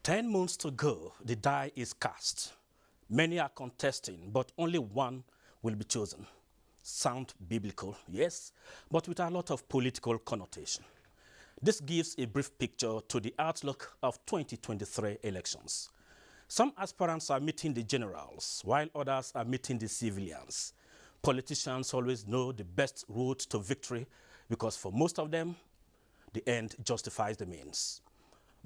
10 months to go, the die is cast. Many are contesting, but only one will be chosen. Sound biblical, yes, but with a lot of political connotation. This gives a brief picture to the outlook of 2023 elections. Some aspirants are meeting the generals, while others are meeting the civilians. Politicians always know the best route to victory because for most of them, the end justifies the means.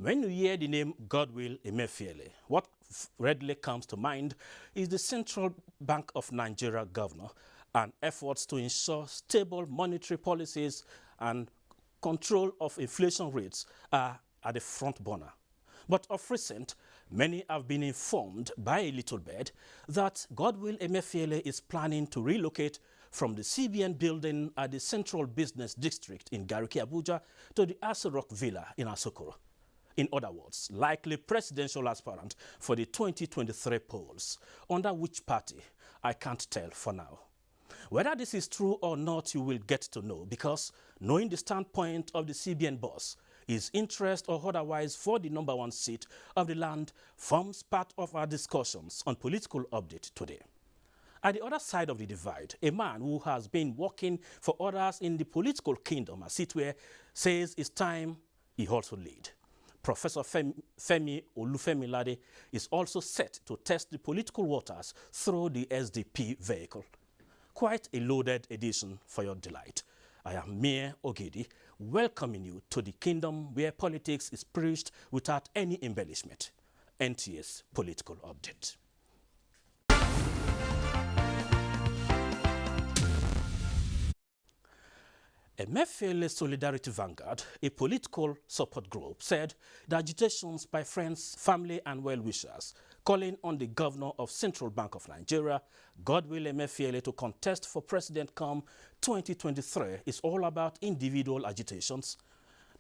When you hear the name Godwill Emefiele, what readily comes to mind is the Central Bank of Nigeria governor and efforts to ensure stable monetary policies and control of inflation rates are at the front burner. But of recent, many have been informed by a little bird that Godwill Emefiele is planning to relocate from the CBN building at the Central Business District in Gariki, Abuja to the Aso Rock Villa in Asokoro. In other words, likely presidential aspirant for the 2023 polls. Under which party, I can't tell for now. Whether this is true or not, you will get to know because knowing the standpoint of the CBN boss, his interest or otherwise for the #1 seat of the land forms part of our discussions on Political Update today. At the other side of the divide, a man who has been working for others in the political kingdom, as it were, says it's time he also lead. Professor Femi Olufemilade is also set to test the political waters through the SDP vehicle. Quite a loaded edition for your delight. I am Mir Ogedi, welcoming you to the kingdom where politics is preached without any embellishment. NTA's Political Update. Emefiele Solidarity Vanguard, a political support group, said the agitations by friends, family and well-wishers calling on the governor of Central Bank of Nigeria, Godwill Emefiele, to contest for president come 2023 is all about individual agitations.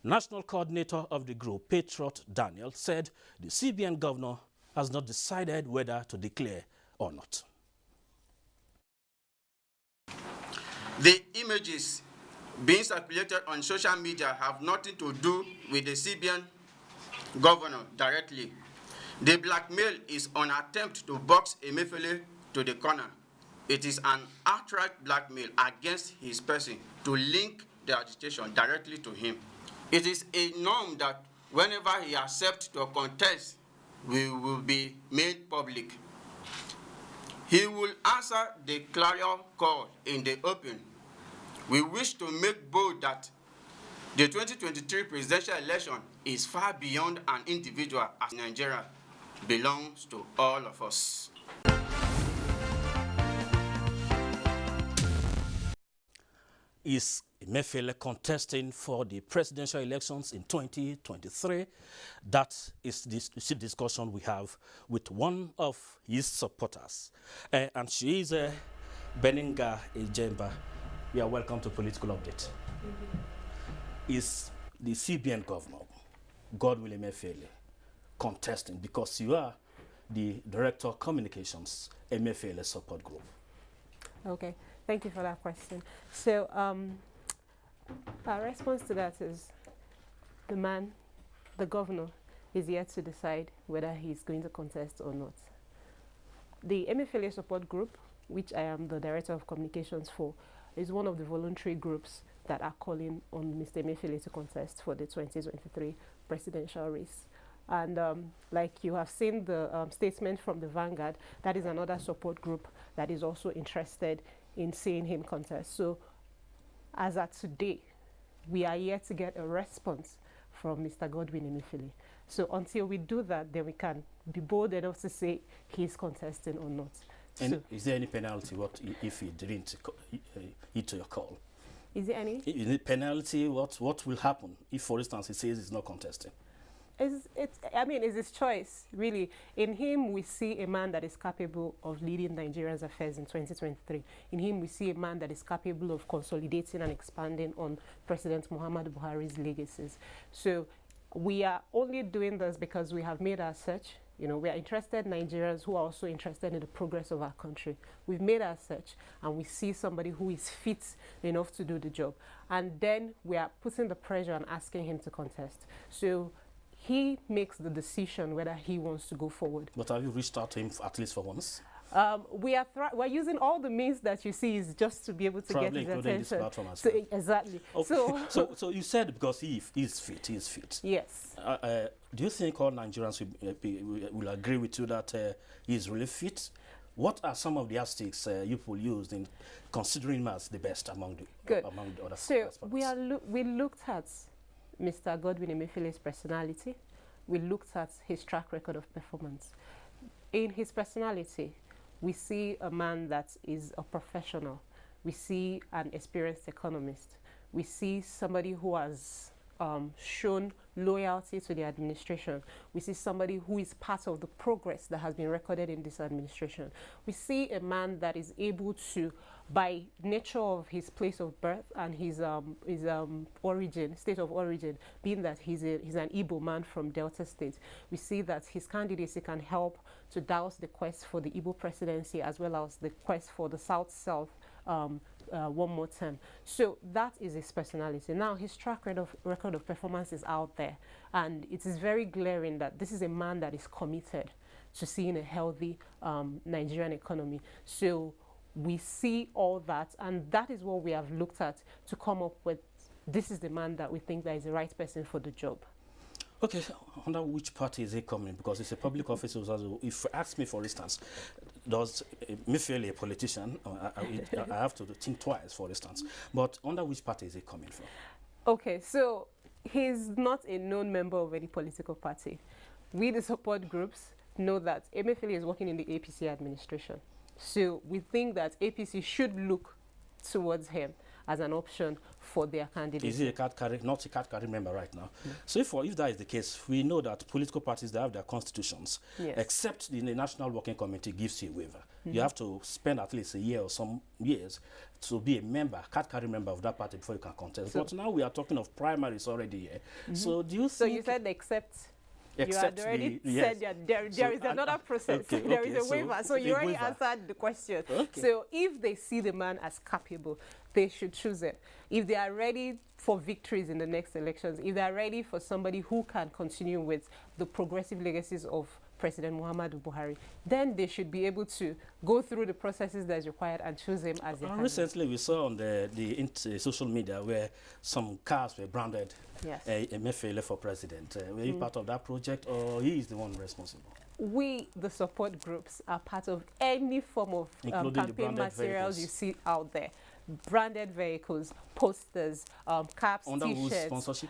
National coordinator of the group, Patriot Daniel, said the CBN governor has not decided whether to declare or not. The images being circulated on social media have nothing to do with the CBN governor directly. The blackmail is an attempt to box Emefiele to the corner. It is an outright blackmail against his person to link the agitation directly to him. It is a norm that whenever he accepts to contest, we will be made public. He will answer the clarion call in the open. We wish to make bold that the 2023 presidential election is far beyond an individual, as Nigeria belongs to all of us. Is Emefiele contesting for the presidential elections in 2023? That is this discussion we have with one of his supporters. And she is Beninga Ejemba. You are welcome to Political Update. Is the CBN governor, Godwill Emefiele, contesting because you are the Director of Communications, Emefiele Support Group? Okay, thank you for that question. So our response to that is the governor, is yet to decide whether he's going to contest or not. The Emefiele Support Group, which I am the Director of Communications for, is one of the voluntary groups that are calling on Mr. Emefiele to contest for the 2023 presidential race. And like you have seen the statement from the Vanguard, that is another support group that is also interested in seeing him contest. So as at today, we are yet to get a response from Mr. Godwill Emefiele. So until we do that, then we can be bold enough to say he's contesting or not. And so, is there any penalty if he didn't heed to your call? Is there any? Is it penalty? What will happen if, for instance, he says he's not contesting? It's his choice, really. In him, we see a man that is capable of leading Nigeria's affairs in 2023. In him, we see a man that is capable of consolidating and expanding on President Muhammadu Buhari's legacies. So we are only doing this because we have made our search. You know, we are interested Nigerians who are also interested in the progress of our country. We've made our search and we see somebody who is fit enough to do the job. And then we are putting the pressure on asking him to contest. So he makes the decision whether he wants to go forward. But have you reached out to him at least for once? We're using all the means that you see is just to be able to Probably get his including this attention. platform as So, well. exactly. Okay. So you said because he is fit, he is fit. Yes. Do you think all Nigerians will agree with you that he is really fit? What are some of the yardsticks you will use in considering him as the best among the other So aspirants? we looked at Mr. Godwin Emefiele's personality. We looked at his track record of performance. In his personality, we see a man that is a professional. We see an experienced economist. We see somebody who has shown loyalty to the administration. We see somebody who is part of the progress that has been recorded in this administration. We see a man that is able to, by nature of his place of birth and his origin, state of origin, being that he's an Igbo man from Delta State, we see that his candidacy can help to douse the quest for the Igbo presidency as well as the quest for the South-South one more term. So that is his personality. Now his track record of performance is out there, and it is very glaring that this is a man that is committed to seeing a healthy Nigerian economy. So we see all that, and that is what we have looked at to come up with, this is the man that we think that is the right person for the job. Okay, under which party is he coming? Because it's a public office. If you ask me, for instance, does Emefiele a politician? I have to think twice, for instance. But under which party is he coming from? Okay, so he's not a known member of any political party. We, the support groups, know that Emefiele is working in the APC administration. So we think that APC should look towards him as an option for their candidacy. Is he a not a card carrying member right now? So if that is the case, we know that political parties, they have their constitutions, Yes. except the National Working Committee gives you a waiver. You have to spend at least a year or some years to be a member, card carrying member of that party before you can contest. But now we are talking of primaries already here. So do you think... So you said except you had already said that there is another process. Okay, there is a waiver. So you already waiver. answered the question. Okay. So if they see the man as capable, they should choose it. If they are ready for victories in the next elections, if they are ready for somebody who can continue with the progressive legacies of President Muhammadu Buhari, then they should be able to go through the processes that is required and choose him as their candidate. Recently, we saw on the social media where some cars were branded Yes. Emefiele for president. Were you part of that project, or he is the one responsible? We, the support groups, are part of any form of Including the campaign branded materials vehicles. you see out there. Branded vehicles, posters, caps, Under whose T-shirts. sponsorship?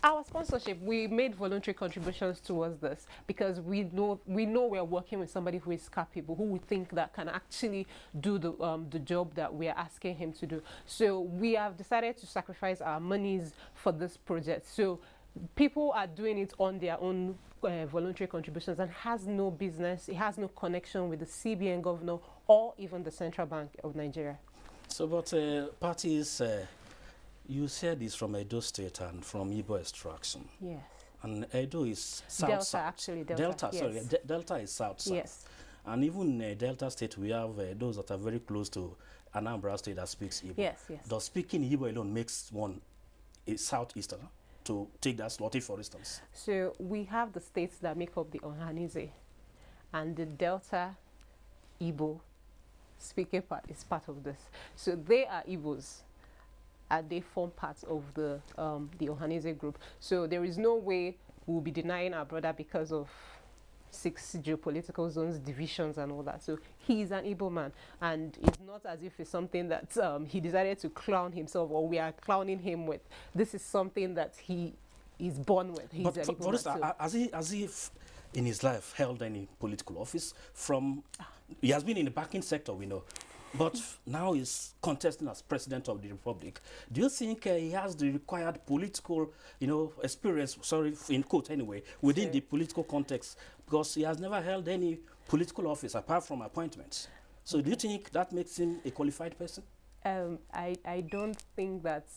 Our sponsorship, we made voluntary contributions towards this because we know we're working with somebody who is capable, who we think that can actually do the job that we are asking him to do. So we have decided to sacrifice our monies for this project. So people are doing it on their own voluntary contributions and has no business, it has no connection with the CBN governor or even the Central Bank of Nigeria. So, but parties, you said it's from Edo State and from Igbo extraction. Yes. And Edo is south. Delta, south. actually, Delta, yes. Sorry, Delta is south. Yes. And even in Delta State, we have those that are very close to Anambra State that speaks Igbo. Yes, yes. Does speaking Igbo alone makes one a southeasterner to take that slot, for instance? So we have the states that make up the Ohanese, and the Delta Igbo speaking part is part of this. So they are Igbos, and they form part of the Ohanese group. So there is no way we'll be denying our brother because of 6 geopolitical zones, divisions, and all that. So he is an Igbo man, and it's not as if it's something that he decided to clown himself or we are clowning him with. This is something that he is born with. He's But an for Igbo man. instance, has he in his life held any political office? He has been in the banking sector, we know. But now he's contesting as president of the republic. Do you think he has the required political, experience, sorry, in quote anyway, within the political context? Because he has never held any political office apart from appointments. So do you think that makes him a qualified person? I don't think that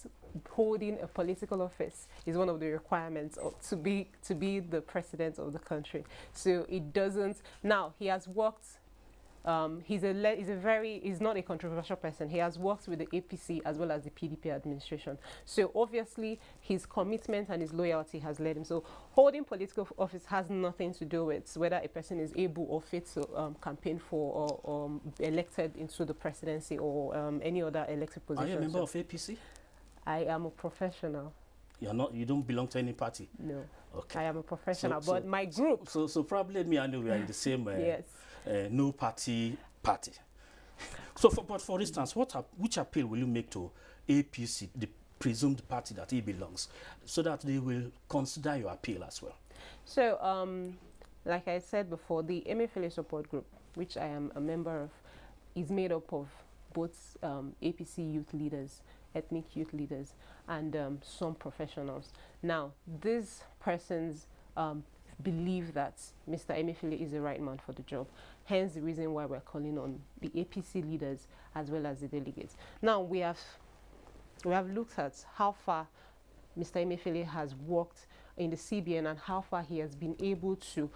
holding a political office is one of the requirements to be the president of the country. So it doesn't. Now, he has worked he's not a controversial person. He has worked with the APC as well as the PDP administration. So obviously his commitment and his loyalty has led him. So holding political office has nothing to do with whether a person is able or fit to campaign for or elected into the presidency or any other elected position. Are you a member of APC? I am a professional. You're not. You don't belong to any party. No. Okay. I am a professional, So but my group. So probably me and you we are in the same. Yes. No party. But for instance, which appeal will you make to APC, the presumed party that he belongs, so that they will consider your appeal as well? So, like I said before, the Emefiele support group, which I am a member of, is made up of both APC youth leaders, ethnic youth leaders, and some professionals. Now, these persons believe that Mr. Emefiele is the right man for the job. Hence the reason why we're calling on the APC leaders as well as the delegates. Now, we have looked at how far Mr. Emefiele has worked in the CBN and how far he has been able to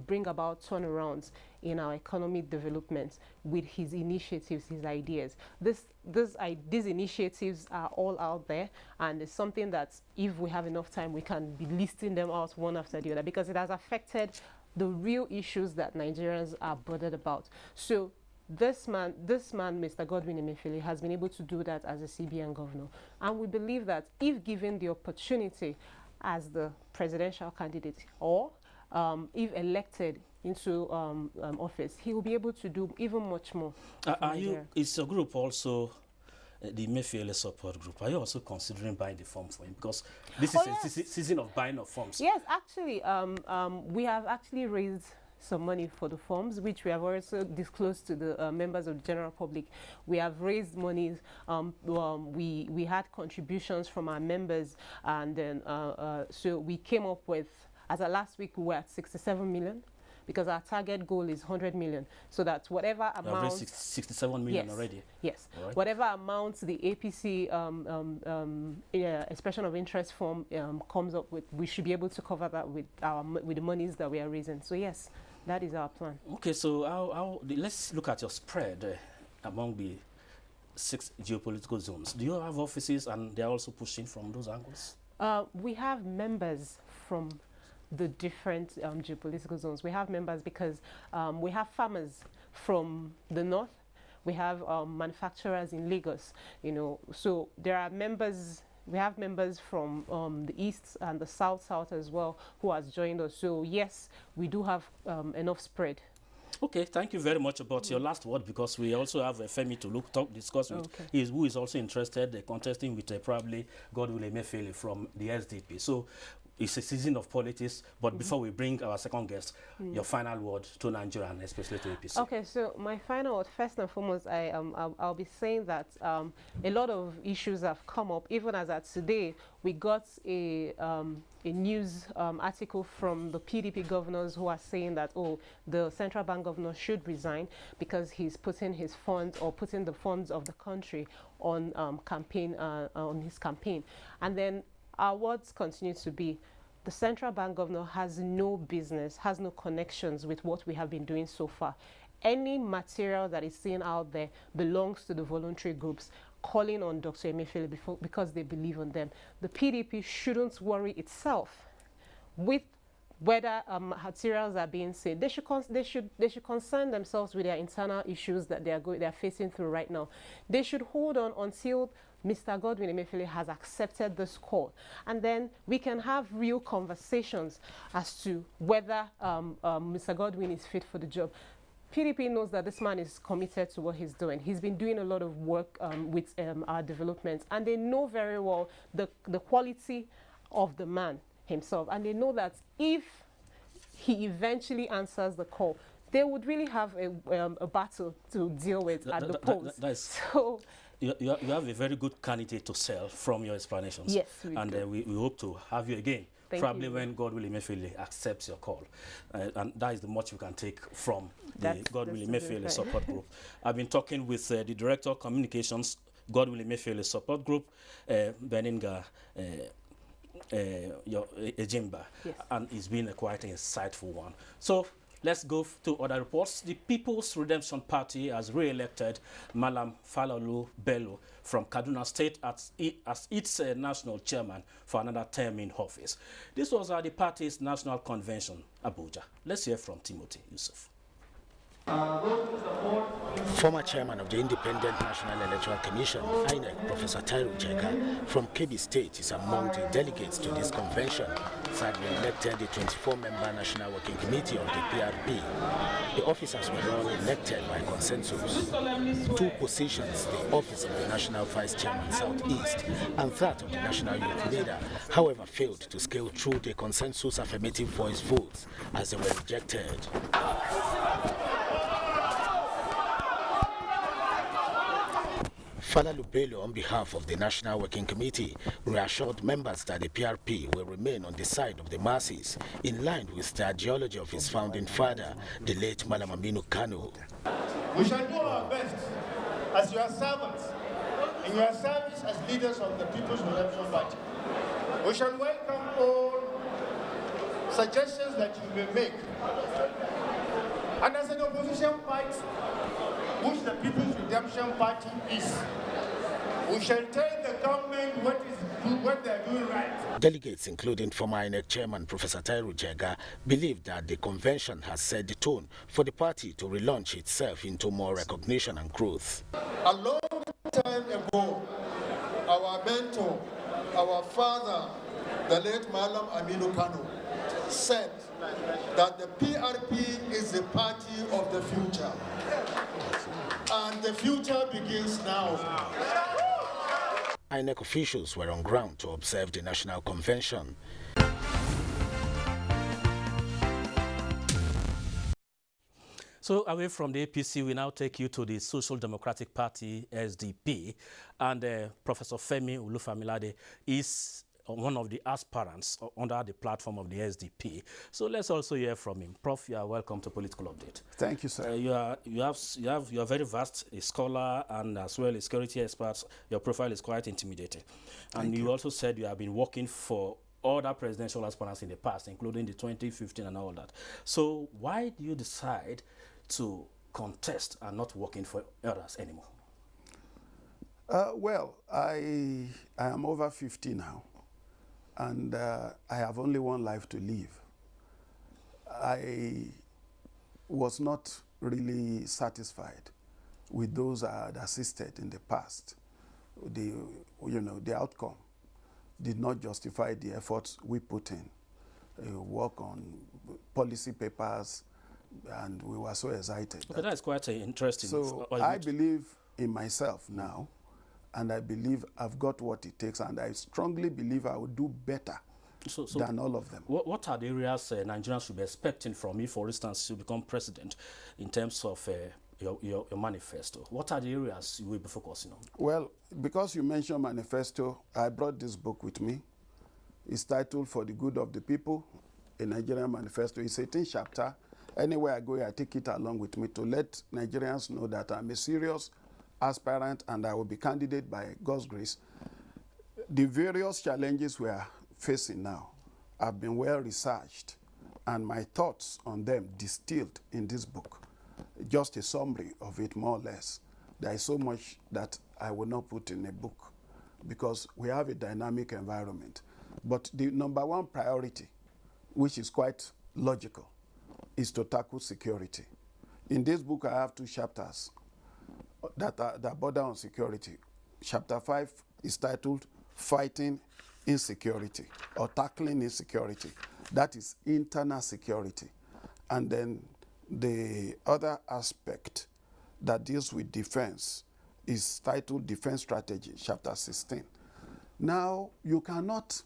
bring about turnarounds in our economic development with his initiatives, his ideas. These initiatives are all out there, and it's something that if we have enough time, we can be listing them out one after the other, because it has affected the real issues that Nigerians are bothered about. So this man, Mr. Godwin Emefiele, has been able to do that as a CBN governor. And we believe that if given the opportunity as the presidential candidate, or if elected into office, he will be able to do even much more. Is your group also the Emefiele support group? Are you also considering buying the form for him? Because this is a season of buying of forms. Yes, actually, we have actually raised some money for the forms, which we have also disclosed to the members of the general public. We have raised monies. We had contributions from our members, and then so we came up with, as of last week, we were at 67 million. Because our target goal is 100 million, so that whatever amount... You have raised 67 million already? Yes. Right. Whatever amount the APC expression of interest form comes up with, we should be able to cover that with the monies that we are raising. So yes, that is our plan. Okay, so let's look at your spread among the 6 geopolitical zones. Do you have offices and they're also pushing from those angles? We have members from the different geopolitical zones. We have members because we have farmers from the north, we have manufacturers in Lagos, so there are members. We have members from the east and the south as well who has joined us. So yes, we do have enough spread. Okay, thank you very much. About your last word, because we also have Femi to discuss with, who is also interested contesting with probably Godwin Emefiele from the SDP. So it's a season of politics, but before we bring our second guest, your final word to Nigeria and especially to APC. Okay, so my final word, first and foremost, I'll be saying that a lot of issues have come up. Even as at today, we got a news article from the PDP governors who are saying that, the central bank governor should resign because he's putting his funds or putting the funds of the country on on his campaign. And then our words continue to be, the central bank governor has no business, has no connections with what we have been doing so far. Any material that is seen out there belongs to the voluntary groups calling on Dr. Emefiele because they believe on them. The PDP shouldn't worry itself with whether materials are being said. They should concern themselves with their internal issues that they are facing through right now. They should hold on until Mr. Godwin Emefiele has accepted this call, and then we can have real conversations as to whether Mr. Godwin is fit for the job. PDP knows that this man is committed to what he's doing. He's been doing a lot of work with our development, and they know very well the quality of the man himself, and they know that if he eventually answers the call, they would really have a battle to deal with at the polls. So you have a very good candidate to sell from your explanations. Yes, we do. We hope to have you again. Thank probably you. When Godwin Emefiele accepts your call. And that is the much you can take from the Godwin Emefiele support group. I've been talking with the Director of Communications, Godwin Emefiele support group, Beninga Ejimba. Yes. And it's been a quite insightful one. So Let's go to other reports. The People's Redemption Party has re-elected Malam Falalu Bello from Kaduna State as its national chairman for another term in office. This was at the party's national convention, Abuja. Let's hear from Timothy Yusuf. Former chairman of the Independent National Electoral Commission, INEC, Professor Tairu Jega, from Kebbi State, is among the delegates to this convention. Sadly elected the 24-member National Working Committee of the PRP. The officers were all elected by consensus. Two positions, the office of the National Vice Chairman Southeast and that of the National Youth Leader, however, failed to scale through the consensus affirmative voice votes as they were rejected. Falalu Bello, on behalf of the National Working Committee, reassured members that the PRP will remain on the side of the masses, in line with the ideology of his founding father, the late Malam Aminu Kano. We shall do our best as your servants, in your service as leaders of the People's Redemption Party. We shall welcome all suggestions that you may make. And as an opposition party, which the People's Redemption Party is, we shall tell the government what they're doing right. Delegates, including former INEC chairman Professor Tairu Jega, believe that the convention has set the tone for the party to relaunch itself into more recognition and growth. A long time ago, our mentor, our father, the late Malam Aminu Kano, said that the PRP is the party of the future. And the future begins now. INEC officials were on ground to observe the national convention. So away from the APC, we now take you to the Social Democratic Party, SDP, and Professor Femi Olufamilade is one of the aspirants under the platform of the SDP. So let's also hear from him. Prof, you are welcome to Political Update. Thank you, sir. You are very vast, a scholar and as well a security expert. Your profile is quite intimidating. And you also said you have been working for other presidential aspirants in the past, including the 2015 and all that. So why do you decide to contest and not working for others anymore? Well, I am over 50 now. And I have only one life to live. I was not really satisfied with those I had assisted in the past. The outcome did not justify the efforts we put in. Work on policy papers, and we were so excited. Okay, that's quite interesting. So I believe in myself now. And I believe I've got what it takes, and I strongly believe I will do better than all of them. What are the areas Nigerians should be expecting from you, for instance, to become president in terms of your manifesto? What are the areas you will be focusing on? Well, because you mentioned manifesto, I brought this book with me. It's titled For the Good of the People, a Nigerian Manifesto. It's 18 chapters. Anywhere I go, I take it along with me to let Nigerians know that I'm a serious aspirant and I will be candidate by God's grace. The various challenges we are facing now have been well researched, and my thoughts on them distilled in this book. Just a summary of it, more or less. There is so much that I will not put in a book because we have a dynamic environment. But the number one priority, which is quite logical, is to tackle security. In this book, I have 2 chapters that border on security. Chapter 5 is titled Fighting Insecurity or Tackling Insecurity. That is internal security. And then the other aspect that deals with defense is titled Defense Strategy, Chapter 16. Now, you cannot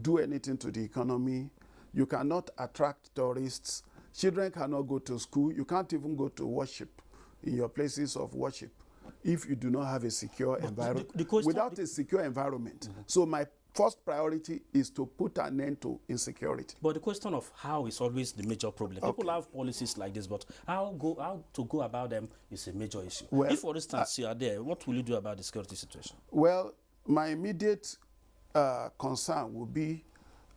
do anything to the economy. You cannot attract tourists. Children cannot go to school. You can't even go to worship in your places of worship if you do not have a secure environment. Without a secure environment. So my first priority is to put an end to insecurity. But the question of how is always the major problem. Okay. People have policies like this, but how to go about them is a major issue. Well, if, for instance, you are there, what will you do about the security situation? Well, my immediate concern will be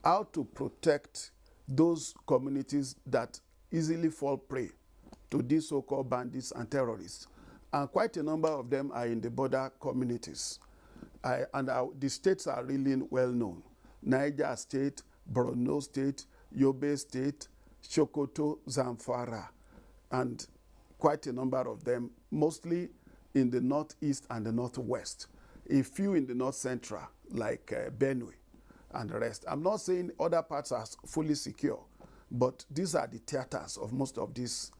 how to protect those communities that easily fall prey to these so-called bandits and terrorists. And quite a number of them are in the border communities. The states are really well known. Niger State, Borno State, Yobe State, Sokoto, Zamfara, and quite a number of them, mostly in the northeast and the northwest. A few in the north central, like Benue and the rest. I'm not saying other parts are fully secure, but these are the theaters of most of these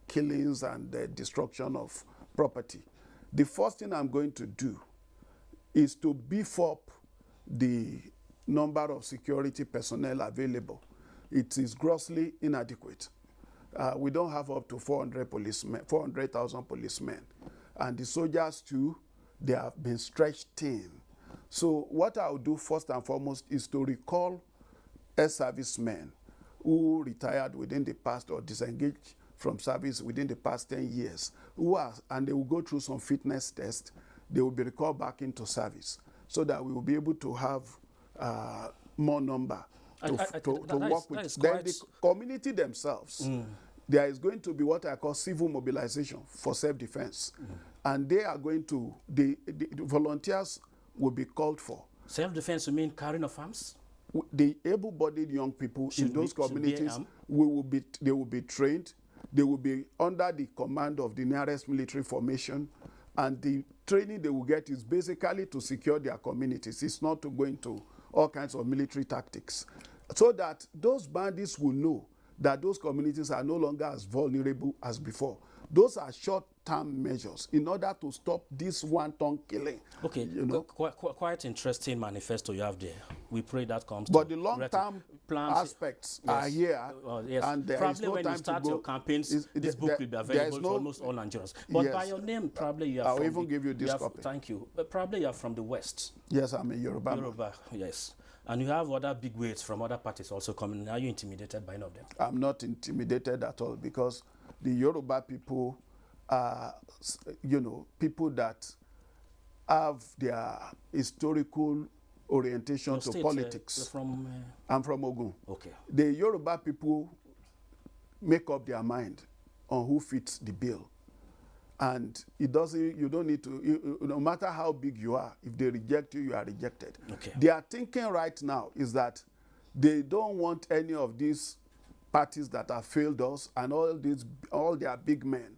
killings and destruction of property. The first thing I'm going to do is to beef up the number of security personnel available. It is grossly inadequate. We don't have up to 400,000 policemen. And the soldiers too, they have been stretched thin. So what I'll do first and foremost is to recall ex-servicemen who retired within the past or disengaged from service within the past 10 years, and they will go through some fitness tests. They will be recalled back into service so that we will be able to have more number to work with. Then the community themselves, there is going to be what I call civil mobilization for self-defense. And they are going to, the volunteers will be called for. Self-defense, you mean carrying of arms? The able-bodied young people in those communities, they will be trained. They will be under the command of the nearest military formation, and the training they will get is basically to secure their communities. It's not to go into all kinds of military tactics, so that those bandits will know that those communities are no longer as vulnerable as before. Those are short-term measures in order to stop this wanton killing. Okay, you know? Quite interesting manifesto you have there. We pray that comes. But the long-term aspects are here, yes. And there probably is no when time you start to go. Your campaigns, this book will be available for almost all Nigerians. But yes, by your name, probably you are I'll even give you this copy. Thank you. But probably you are from the West. Yes, I'm a Yoruba. Yoruba, yes. And you have other big weights from other parties also coming. Are you intimidated by any of them? I'm not intimidated at all, because the Yoruba people are, people that have their historical orientation Your to state, politics. I'm from Ogun. Okay. The Yoruba people make up their mind on who fits the bill. And you don't need to, no matter how big you are, if they reject you, you are rejected. Okay. Their thinking right now is that they don't want any of these parties that have failed us and all their big men.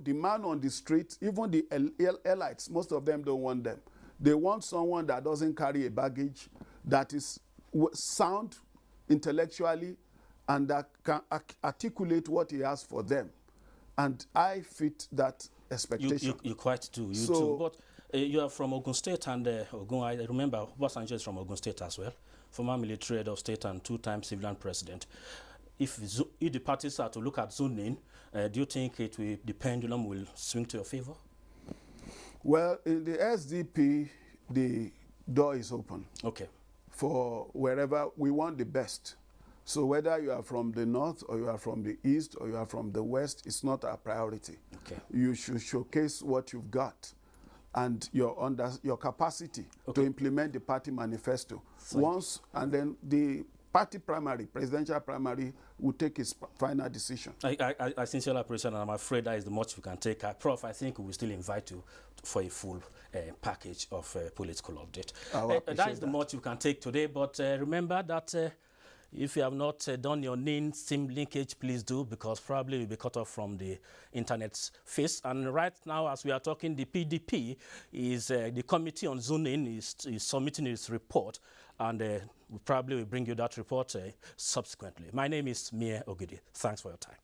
The man on the street, even the elites, most of them don't want them. They want someone that doesn't carry a baggage, that is sound intellectually, and that can articulate what he has for them. And I fit that expectation. You quite do. You too. But you are from Ogun State, and Ogun, I remember Obasanjo is from Ogun State as well, former military head of state and two-time civilian president. If the parties are to look at zoning, do you think the pendulum will swing to your favor? Well, in the SDP, the door is open. Okay. For wherever we want the best. So whether you are from the north or you are from the east or you are from the west, it's not our priority. Okay. You should showcase what you've got and your capacity to implement the party manifesto. And then the party primary, presidential primary, will take its final decision. I sincerely appreciate, and I'm afraid that is the much we can take. Prof, I think we will still invite you for a full package of political update. That is the much we can take today, but remember that if you have not done your NIN SIM linkage, please do, because probably you'll be cut off from the internet's face. And right now, as we are talking, the PDP is, the Committee on Zoning is submitting its report, and we probably will bring you that report subsequently. My name is Mie Ogidi. Thanks for your time.